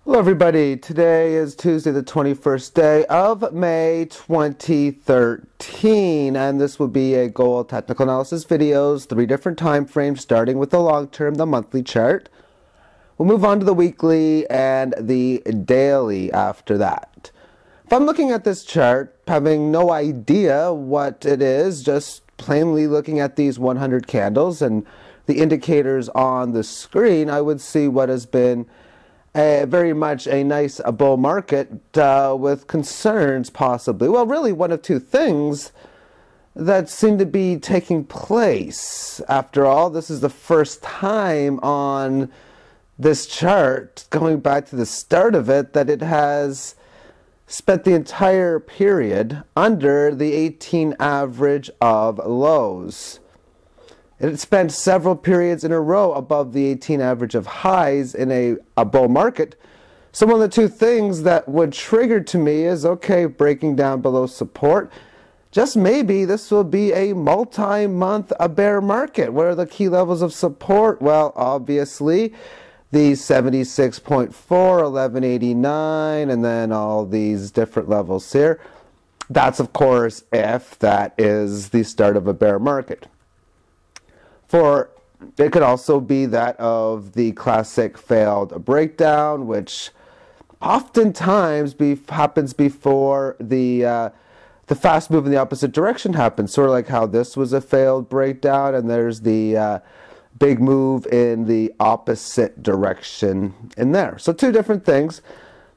Hello everybody, today is Tuesday the 21st day of May 2013 and this will be a gold technical analysis videos, 3 different time frames starting with the long term, the monthly chart. We'll move on to the weekly and the daily after that. If I'm looking at this chart, having no idea what it is, just plainly looking at these 100 candles and the indicators on the screen, I would see what has been very much a nice bull market with concerns possibly. Well, really one of two things that seem to be taking place. After all, this is the first time on this chart, going back to the start of it, that it has spent the entire period under the 18 average of lows. It spent several periods in a row above the 18 average of highs in a bull market. So one of the two things that would trigger to me is, okay, breaking down below support, just maybe this will be a multi-month bear market. What are the key levels of support? Well, obviously, the 76.4, 1189, and then all these different levels here. That's, of course, if that is the start of a bear market. For it could also be that of the classic failed breakdown, which oftentimes happens before the fast move in the opposite direction happens. Sort of like how this was a failed breakdown, and there's the big move in the opposite direction in there. So two different things.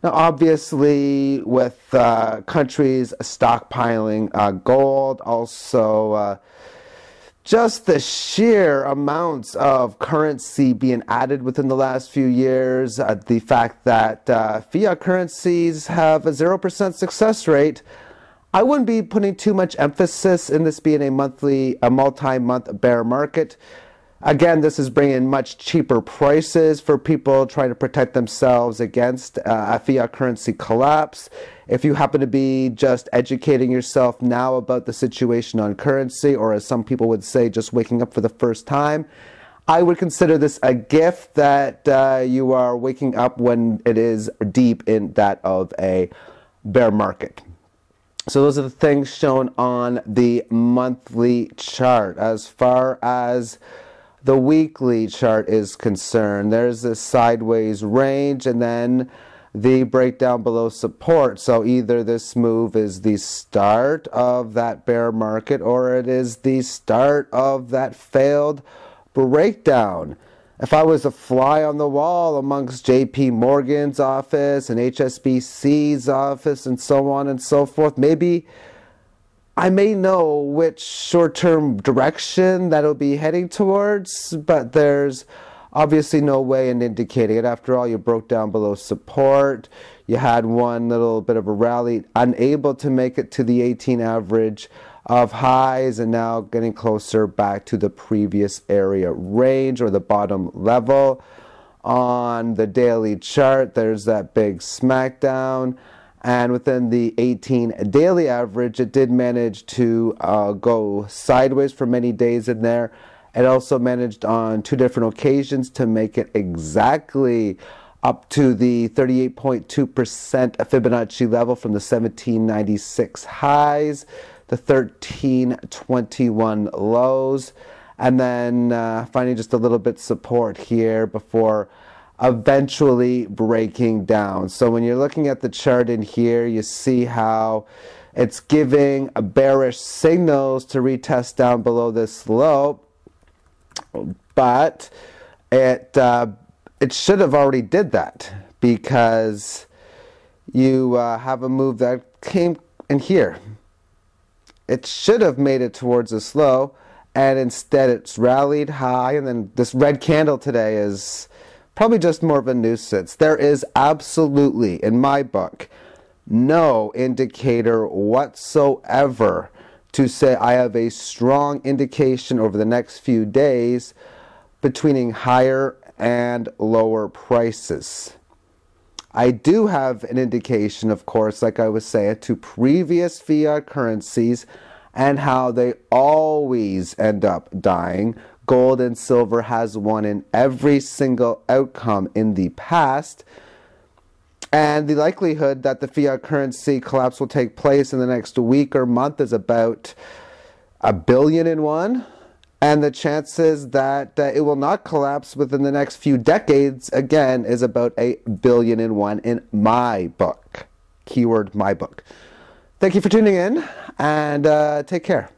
Now, obviously, with countries stockpiling gold, also just the sheer amounts of currency being added within the last few years, the fact that fiat currencies have a 0% success rate, I wouldn't be putting too much emphasis in this being a multi-month bear market. Again, this is bringing much cheaper prices for people trying to protect themselves against a fiat currency collapse. If you happen to be just educating yourself now about the situation on currency, or as some people would say, just waking up for the first time, I would consider this a gift that you are waking up when it is deep in that of a bear market. So those are the things shown on the monthly chart. As far as the weekly chart is concerned, there's this sideways range and then the breakdown below support. So either this move is the start of that bear market or it is the start of that failed breakdown. If I was a fly on the wall amongst JP Morgan's office and HSBC's office and so on and so forth, maybe I may know which short-term direction that it'll be heading towards, but there's obviously no way in indicating it. After all, you broke down below support. You had one little bit of a rally, unable to make it to the 18 average of highs, and now getting closer back to the previous area range or the bottom level. On the daily chart, there's that big smackdown. And within the 18 daily average, it did manage to go sideways for many days in there. It also managed on 2 different occasions to make it exactly up to the 38.2% Fibonacci level from the 1796 highs, the 1321 lows, and then finding just a little bit support here before eventually breaking down. So when you're looking at the chart in here, you see how it's giving a bearish signals to retest down below this low, but it should have already did that, because you have a move that came in here. It should have made it towards this low, and instead it's rallied high, and then this red candle today is probably just more of a nuisance. There is absolutely, in my book, no indicator whatsoever to say I have a strong indication over the next few days between higher and lower prices. I do have an indication, of course, like I was saying, to previous fiat currencies and how they always end up dying. Gold and silver has won in every single outcome in the past. And the likelihood that the fiat currency collapse will take place in the next week or month is about 1,000,000,000. And the chances that it will not collapse within the next few decades, again, is about 1,000,000,001 in my book. Keyword, my book. Thank you for tuning in, and take care.